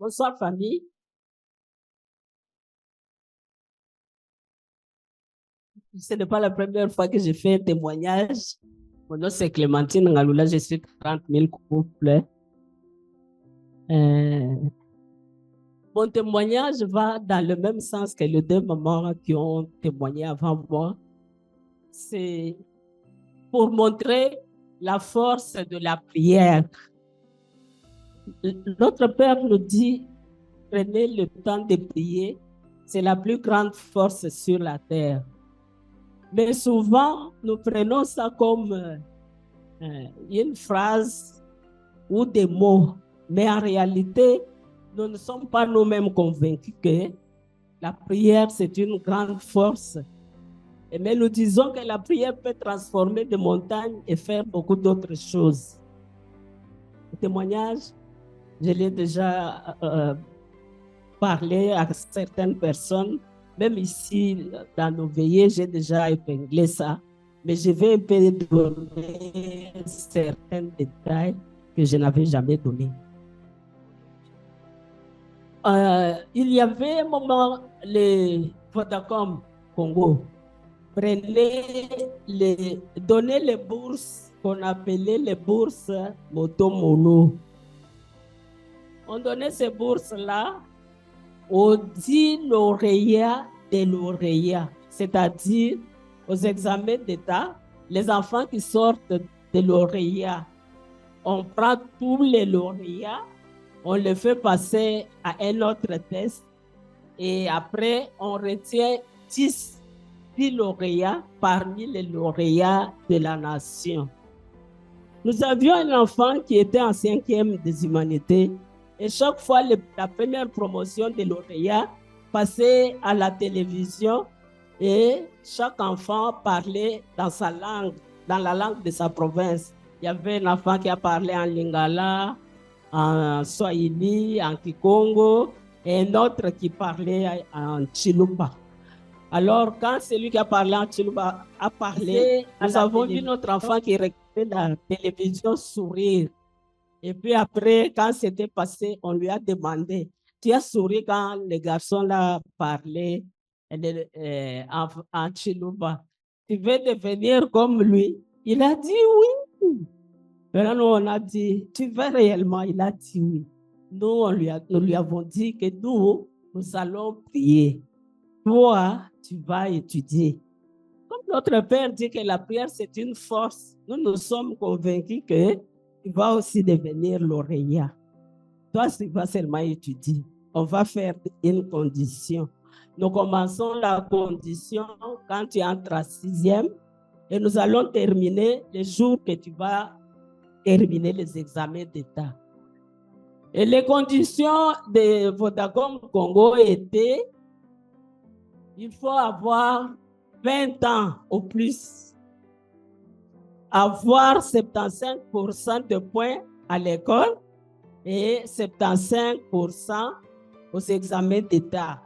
Bonsoir famille. Ce n'est pas la première fois que je fais un témoignage. Mon nom c'est Clémentine Ngaloula, je suis 30 000 couples. Mon témoignage va dans le même sens que les deux mamans qui ont témoigné avant moi. C'est pour montrer la force de la prière. Notre Père nous dit, prenez le temps de prier, c'est la plus grande force sur la terre. Mais souvent, nous prenons ça comme une phrase ou des mots. Mais en réalité, nous ne sommes pas nous-mêmes convaincus que la prière, c'est une grande force. Mais nous disons que la prière peut transformer des montagnes et faire beaucoup d'autres choses. Le témoignage, je l'ai déjà parlé à certaines personnes. Même ici, dans nos veillées, j'ai déjà épinglé ça. Mais je vais un peu donner certains détails que je n'avais jamais donnés. Il y avait un moment, les Vodacom Congo donnaient les bourses qu'on appelait les bourses moto-mono. On donnait ces bourses-là aux 10 lauréats des lauréats, c'est-à-dire aux examens d'État, les enfants qui sortent des lauréats. On prend tous les lauréats, on les fait passer à un autre test et après, on retient 10 lauréats parmi les lauréats de la nation. Nous avions un enfant qui était en 5e des humanités et chaque fois, la première promotion des lauréats passait à la télévision et chaque enfant parlait dans sa langue, dans la langue de sa province. Il y avait un enfant qui a parlé en lingala, en swahili, en kikongo, et un autre qui parlait en chiluba. Alors, quand celui qui a parlé en chiluba a parlé, nous avons vu notre enfant qui regardait la télévision sourire. Et puis après, quand c'était passé, on lui a demandé, tu as souri quand le garçon l'a parlé en chiluba. Tu veux devenir comme lui? Il a dit oui. Maintenant, on a dit, tu veux réellement? Il a dit oui. Nous lui avons dit que nous allons prier. Toi, tu vas étudier. Comme notre Père dit que la prière, c'est une force, nous sommes convaincus que tu vas aussi devenir lauréat. Toi, tu vas seulement étudier. On va faire une condition. Nous commençons la condition quand tu entres à 6e et nous allons terminer le jour que tu vas terminer les examens d'État. Et les conditions de Vodacom Congo étaient, il faut avoir 20 ans au plus, avoir 75% de points à l'école et 75% aux examens d'État.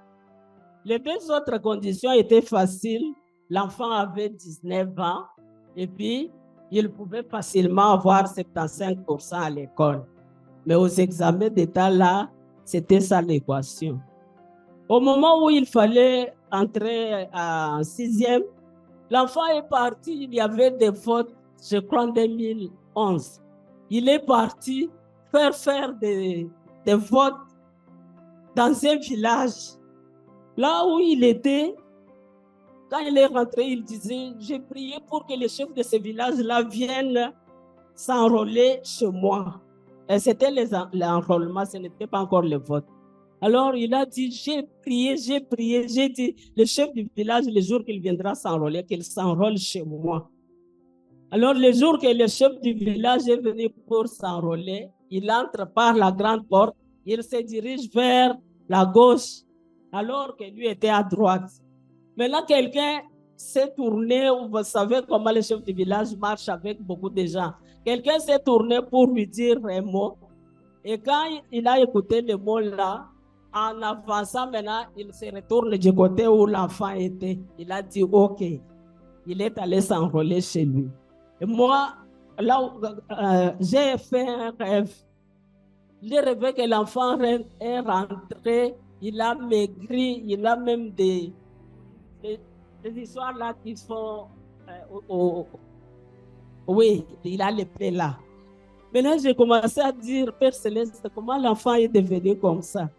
Les deux autres conditions étaient faciles. L'enfant avait 19 ans et puis il pouvait facilement avoir 75% à l'école. Mais aux examens d'État, là, c'était ça l'équation. Au moment où il fallait entrer en 6e, l'enfant est parti, il y avait des votes, je crois en 2011. Il est parti faire des votes dans un village. Là où il était, quand il est rentré, il disait, j'ai prié pour que les chefs de ce village-là viennent s'enrôler chez moi. Et c'était l'enrôlement, ce n'était pas encore le vote. Alors, il a dit, j'ai prié, j'ai dit, le chef du village, le jour qu'il viendra s'enrôler, qu'il s'enrôle chez moi. Alors, le jour que le chef du village est venu pour s'enrôler, il entre par la grande porte, il se dirige vers la gauche, alors que lui était à droite. Maintenant, quelqu'un s'est tourné, vous savez comment le chef du village marche avec beaucoup de gens. Quelqu'un s'est tourné pour lui dire un mot. Et quand il a écouté le mot là, en avançant maintenant, il se retourne du côté où l'enfant était. Il a dit OK. Il est allé s'enrôler chez lui. Et moi, là, j'ai fait un rêve. J'ai rêvé que l'enfant est rentré, il a maigri, il a même des histoires là qui sont... oui, il a les plaies là. Maintenant, j'ai commencé à dire, Père Céleste, comment l'enfant est devenu comme ça?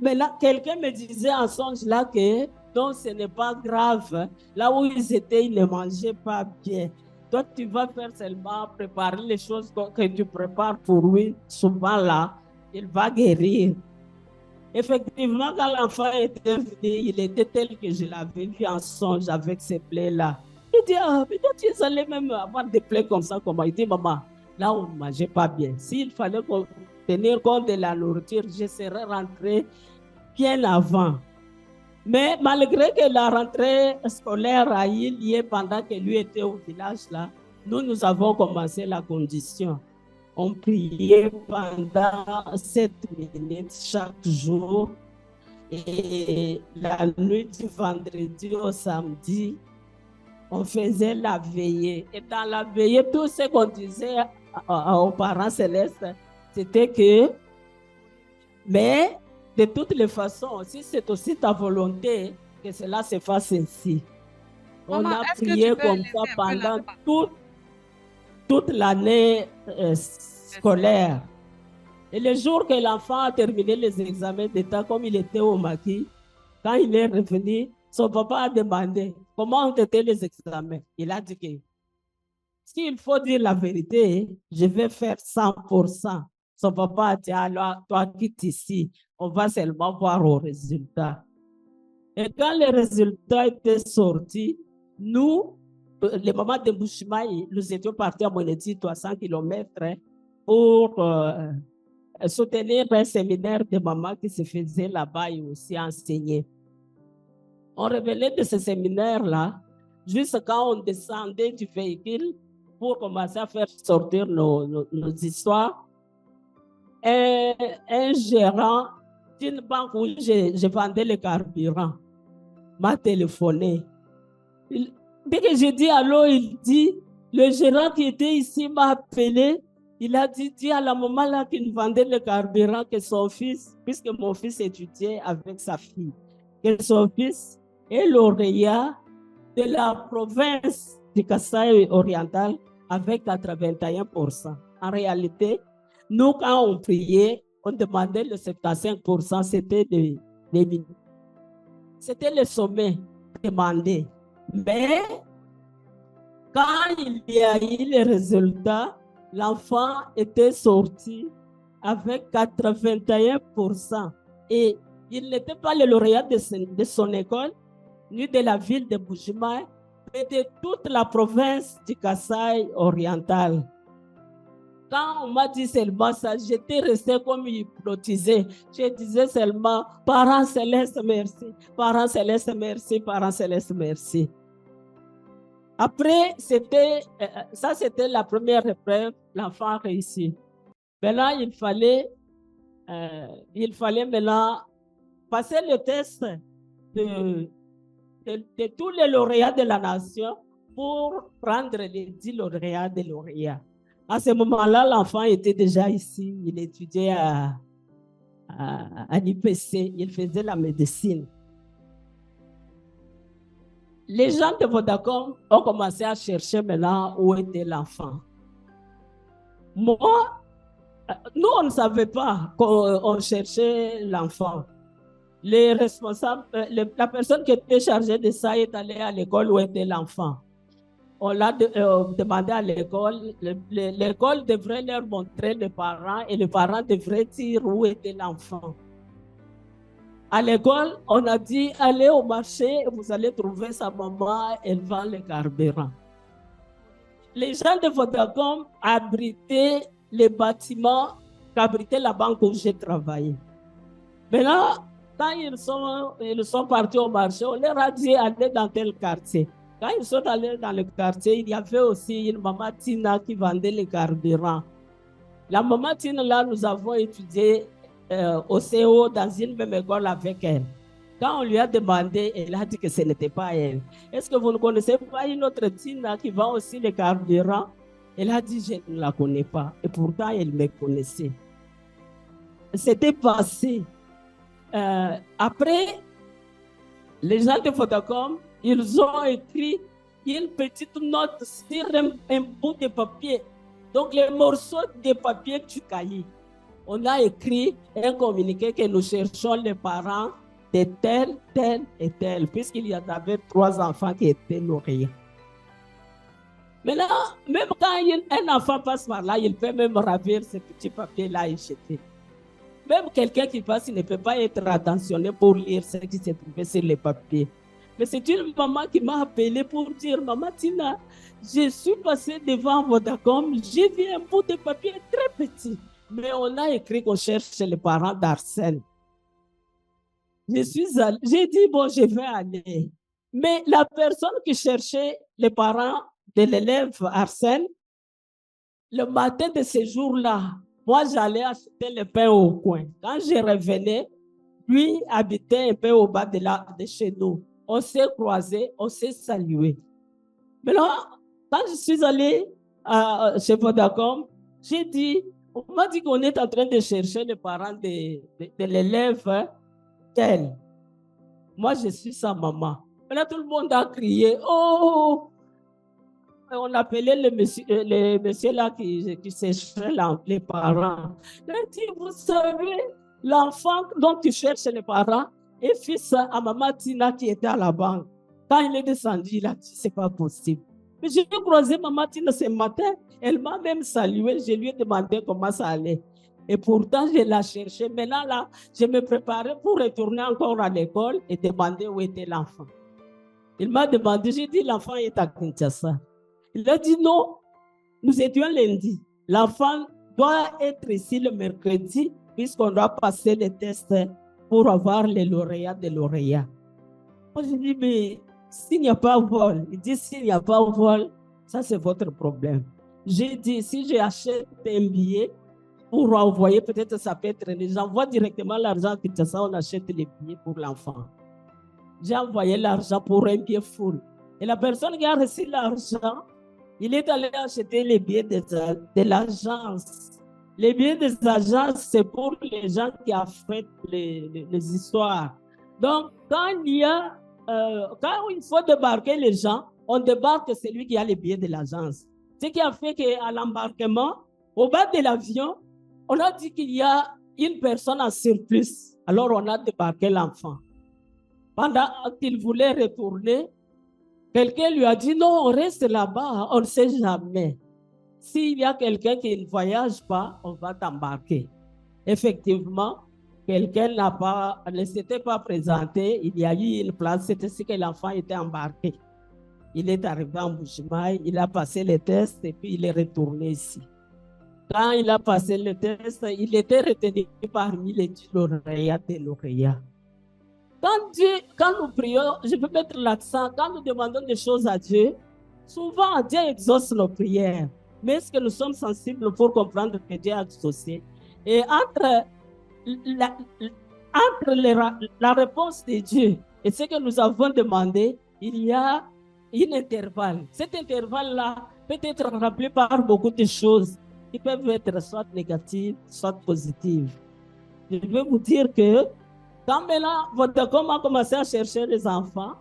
Maintenant, quelqu'un me disait en songe là que donc ce n'est pas grave. Là où ils étaient, ils ne mangeaient pas bien. Toi, tu vas faire seulement préparer les choses que tu prépares pour lui. Souvent là, il va guérir. Effectivement, quand l'enfant était venu, il était tel que je l'avais vu en songe avec ses plaies-là. Il dit, ah, mais toi, tu es allé même avoir des plaies comme ça, comment? Il dit, maman, là, on ne mangeait pas bien. S'il fallait tenir compte de la nourriture, je serais rentré bien avant. Mais malgré que la rentrée scolaire a eu lieu pendant que lui était au village, là, nous avons commencé la condition. On priait pendant 7 minutes chaque jour. Et la nuit du vendredi au samedi, on faisait la veillée. Et dans la veillée, tout ce qu'on disait aux parents célestes, c'était que, mais de toutes les façons, si c'est aussi ta volonté, que cela se fasse ainsi. On Maman, a est-ce que tu prié peux comme lever ça un peu la pendant voix? toute l'année scolaire. Et le jour que l'enfant a terminé les examens d'État, comme il était au maquis, quand il est revenu, son papa a demandé comment ont été les examens. Il a dit que s'il faut dire la vérité, je vais faire 100%. Son papa a dit, alors, toi quitte ici, on va seulement voir au résultat. Et quand les résultats étaient sortis, nous, les mamans de Bouchimaï, nous étions partis à Monéti, 300 km, pour soutenir un séminaire de mamans qui se faisait là-bas et aussi enseigner. On revenait de ce séminaire-là, juste quand on descendait du véhicule pour commencer à faire sortir nos histoires, un gérant d'une banque où je vendais le carburant m'a téléphoné. Dès que j'ai dit allô, il dit, le gérant qui était ici m'a appelé. Il a dit, dis à la maman là qui nous vendait le carburant que son fils, puisque mon fils étudiait avec sa fille, que son fils est lauréat de la province du Kasaï oriental avec 81%. En réalité, nous, quand on priait, on demandait le 75%, c'était c'était le sommet demandé. Mais quand il y a eu les résultats, l'enfant était sorti avec 81%. Et il n'était pas le lauréat de son école, ni de la ville de Bujimaï, mais de toute la province du Kasaï oriental. Quand on m'a dit seulement ça, j'étais resté comme hypnotisé. Je disais seulement, parents célestes, merci. Parents célestes, merci. Parents célestes, merci. Après, c'était la première épreuve, l'enfant réussi. Maintenant, il fallait maintenant passer le test de tous les lauréats de la nation pour prendre les 10 lauréats des lauréats. À ce moment-là, l'enfant était déjà ici, il étudiait à l'IPC, il faisait la médecine. Les gens de Vodacom ont commencé à chercher maintenant où était l'enfant. Moi, nous, on ne savait pas qu'on cherchait l'enfant. Les responsables, la personne qui était chargée de ça est allée à l'école où était l'enfant. On l'a demandé à l'école. L'école devrait leur montrer les parents et les parents devraient dire où était l'enfant. À l'école, on a dit, allez au marché, vous allez trouver sa maman, elle vend le carburant. Les gens de Vodacom abritaient les bâtiments qu'abritait la banque où j'ai travaillé. Maintenant, quand ils sont partis au marché, on leur a dit, allez dans tel quartier. Quand ils sont allés dans le quartier, il y avait aussi une maman Tina qui vendait les carburants. La maman Tina, là, nous avons étudié au CO dans une même école avec elle. Quand on lui a demandé, elle a dit que ce n'était pas elle. Est-ce que vous ne connaissez pas une autre Tina qui vend aussi les carburants? Elle a dit, je ne la connais pas. Et pourtant, elle me connaissait. C'était passé. Après, les gens de Vodacom, ils ont écrit une petite note sur un bout de papier. Donc, les morceaux de papier du cahier. On a écrit un communiqué que nous cherchons les parents de tel, tel et tel, puisqu'il y avait 3 enfants qui étaient nourris. Maintenant, même quand un enfant passe par là, il peut même ravir ce petit papier-là et jeter. Même quelqu'un qui passe, il ne peut pas être attentionné pour lire ce qui s'est trouvé sur les papiers. Mais c'est une maman qui m'a appelé pour dire, Maman Tina, je suis passée devant Vodacom, j'ai vu un bout de papier très petit. Mais on a écrit qu'on cherche les parents d'Arsène. J'ai dit, bon, je vais aller. Mais la personne qui cherchait les parents de l'élève Arsène, le matin de ce jour-là, moi, j'allais acheter le pain au coin. Quand je revenais, lui habitait un peu au bas de chez nous. On s'est croisés, on s'est salués. Maintenant, quand je suis allée chez Vodacom, j'ai dit, on m'a dit qu'on est en train de chercher les parents de l'élève tel. Moi, je suis sa maman. Maintenant, tout le monde a crié, oh! On appelait le monsieur là qui cherchait les parents. Il a dit, vous savez, l'enfant dont tu cherches les parents est fils à Maman Tina qui était à la banque. Quand il est descendu, il a dit, c'est pas possible. Mais j'ai croisé Maman Tina ce matin. Elle m'a même salué. Je lui ai demandé comment ça allait. Et pourtant, je l'ai cherché. Maintenant, là, je me préparais pour retourner encore à l'école et demander où était l'enfant. Il m'a demandé, j'ai dit, l'enfant est à Kinshasa. Il a dit non, nous étions lundi. L'enfant doit être ici le mercredi puisqu'on doit passer les tests pour avoir les lauréats des lauréats. Moi, je dis, mais s'il n'y a pas vol, il dit, s'il n'y a pas vol, ça c'est votre problème. J'ai dit, si j'achète un billet pour envoyer, peut-être ça peut être, j'envoie directement l'argent à Kinshasa, on achète les billets pour l'enfant. J'ai envoyé l'argent pour un billet full. Et la personne qui a reçu l'argent, il est allé acheter les billets de l'agence. Les billets des agences, c'est pour les gens qui affrètent les histoires. Donc, quand il faut débarquer les gens, on débarque celui qui a les billets de l'agence. Ce qui a fait qu'à l'embarquement, au bas de l'avion, on a dit qu'il y a une personne en surplus. Alors, on a débarqué l'enfant. Pendant qu'il voulait retourner, quelqu'un lui a dit, non, on reste là-bas, on ne sait jamais. S'il y a quelqu'un qui ne voyage pas, on va t'embarquer. Effectivement, quelqu'un ne s'était pas présenté, il y a eu une place, c'était ce que l'enfant était embarqué. Il est arrivé en Bujimaï, il a passé les tests et puis il est retourné ici. Quand il a passé le test, il était retenu parmi les lauréats des lauréats. Quand nous prions, je peux mettre l'accent, quand nous demandons des choses à Dieu, souvent Dieu exauce nos prières. Mais est-ce que nous sommes sensibles pour comprendre que Dieu a exaucé? Et entre la réponse de Dieu et ce que nous avons demandé, il y a un intervalle. Cet intervalle-là peut être rempli par beaucoup de choses qui peuvent être soit négatives, soit positives. Je veux vous dire que quand maintenant, Vodacom a commencé à chercher les enfants,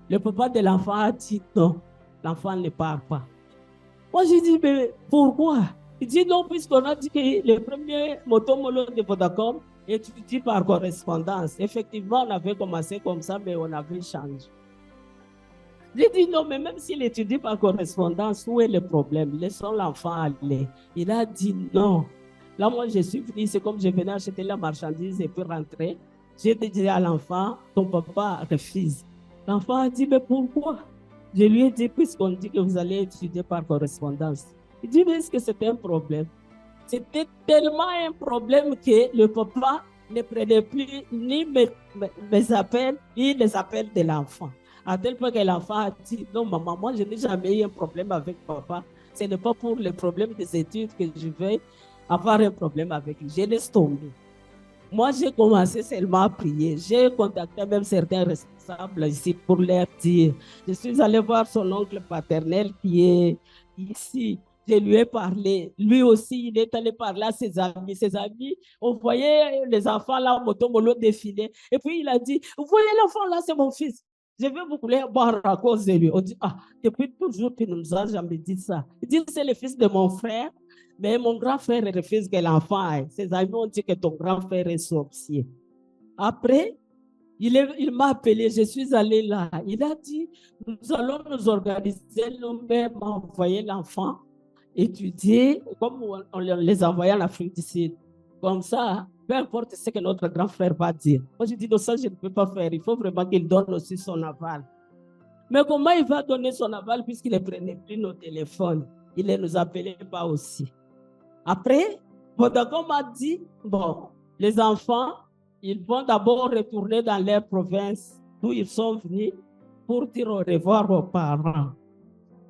le papa de l'enfant a dit non, l'enfant ne part pas. Moi, j'ai dit, mais pourquoi? Il dit non, puisqu'on a dit que le premier motomolo de Vodacom étudie par correspondance. Effectivement, on avait commencé comme ça, mais on avait changé. J'ai dit non, mais même s'il étudie par correspondance, où est le problème? Laissons l'enfant aller. Il a dit non. Là, moi, je suis venu, c'est comme je venais acheter la marchandise et puis rentrer. J'ai dit à l'enfant, ton papa refuse. L'enfant a dit, mais pourquoi? Je lui ai dit, puisqu'on dit que vous allez étudier par correspondance. Il dit, mais est-ce que c'était un problème? C'était tellement un problème que le papa ne prenait plus ni mes appels, ni les appels de l'enfant. À tel point que l'enfant a dit, non maman, moi je n'ai jamais eu un problème avec papa. Ce n'est pas pour le problème des études que je vais avoir un problème avec lui. Je laisse tomber. Moi, j'ai commencé seulement à prier. J'ai contacté même certains responsables ici pour leur dire. Je suis allé voir son oncle paternel qui est ici. je lui ai parlé. Lui aussi, il est allé parler à ses amis. Ses amis, on voyait les enfants là, moto-molo défiler. Et puis, il a dit, vous voyez l'enfant là, c'est mon fils. Je vais vous couler boire à cause de lui. On dit, ah, depuis toujours, tu ne nous as jamais dit ça. Il dit, c'est le fils de mon frère. Mais mon grand frère refuse que l'enfant aille. Ses amis ont dit que ton grand frère est sorcier. Après, il m'a appelé, je suis allé là. Il a dit, nous allons nous organiser nous-mêmes, envoyer l'enfant étudier, comme on les envoyait en Afrique du Sud. Comme ça, peu importe ce que notre grand frère va dire. Moi, je dis, non, ça, je ne peux pas faire. Il faut vraiment qu'il donne aussi son aval. Mais comment il va donner son aval puisqu'il ne prenait plus nos téléphones? Il ne nous appelait pas aussi. Après, Vodacom m'a dit, bon, les enfants, ils vont d'abord retourner dans leur province d'où ils sont venus pour dire au revoir aux parents.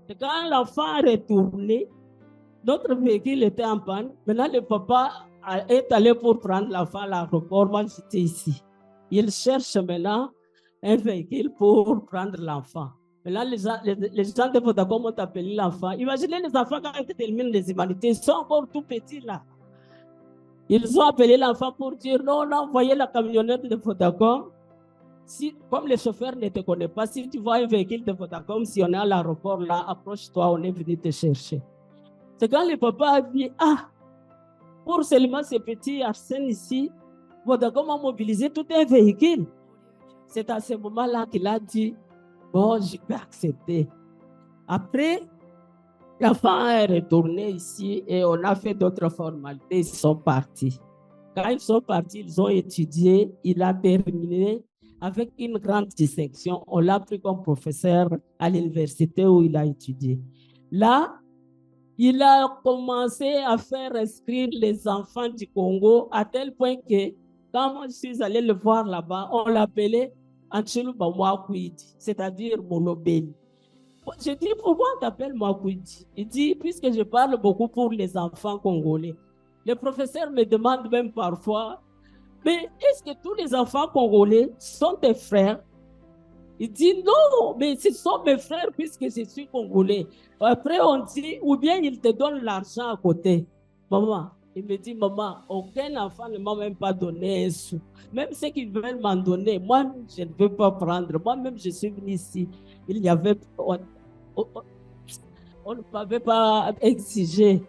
Et quand l'enfant est retourné, notre véhicule était en panne. Maintenant, le papa est allé pour prendre l'enfant à l'aéroport. Moi, j'étais ici. Il cherche maintenant un véhicule pour prendre l'enfant. Maintenant, les gens de Vodacom ont appelé l'enfant. Imaginez les enfants quand ils terminent les humanités, ils sont encore tout petits là. Ils ont appelé l'enfant pour dire, non, on a envoyé la camionnette de Vodacom. Si, comme le chauffeur ne te connaît pas, si tu vois un véhicule de Vodacom, si on est à l'aéroport là, approche-toi, on est venu te chercher. C'est quand le papa a dit, ah, pour seulement ces petits Arsène ici, Vodacom a mobilisé tout un véhicule. C'est à ce moment-là qu'il a dit, bon, je peux accepter. Après, l'enfant est retourné ici et on a fait d'autres formalités. Ils sont partis. Quand ils sont partis, ils ont étudié. Il a terminé avec une grande distinction. On l'a pris comme professeur à l'université où il a étudié. Là, il a commencé à faire inscrire les enfants du Congo à tel point que quand moi je suis allé le voir là-bas, on l'appelait Anchilou Bamwakwidi, c'est-à-dire Monobéni. Je dis, pourquoi on t'appelle Mwakwidi? Il dit, puisque je parle beaucoup pour les enfants congolais. Le professeur me demande même parfois, mais est-ce que tous les enfants congolais sont tes frères? Il dit non, mais ce sont mes frères puisque je suis congolais. Après, on dit, ou bien il te donne l'argent à côté. Maman, il me dit, maman, aucun enfant ne m'a même pas donné un sou. Même ceux qui veulent m'en donner, moi, je ne veux pas prendre. Moi-même, je suis venu ici. Il n'y avait, on ne m'avait pas exigé.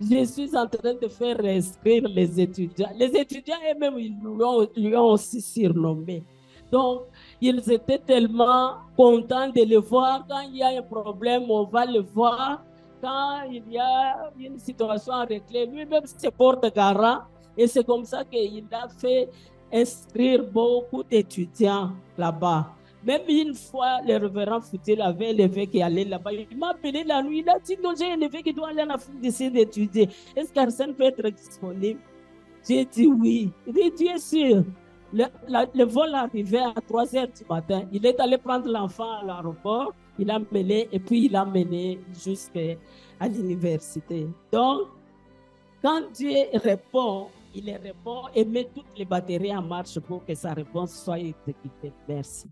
Je suis en train de faire inscrire les étudiants. Les étudiants eux-mêmes, ils lui ont aussi surnommé. Donc, ils étaient tellement contents de le voir. Quand il y a un problème, on va le voir. Quand il y a une situation à régler, lui-même se porte garant. Et c'est comme ça qu'il a fait inscrire beaucoup d'étudiants là-bas. Même une fois, le révérend Foutil avait un évêque qui allait là-bas. Il m'a appelé la nuit. Il a dit, non, j'ai un évêque qui doit aller en Afrique d'essayer d'étudier. Est-ce qu'Arsène peut être disponible? J'ai dit oui. Il dit, tu es sûr? Le vol arrivait à 3 heures du matin. Il est allé prendre l'enfant à l'aéroport. Il a mené, et puis il a mené jusqu'à l'université. Donc, quand Dieu répond, il répond et met toutes les batteries en marche pour que sa réponse soit exécutée. Merci.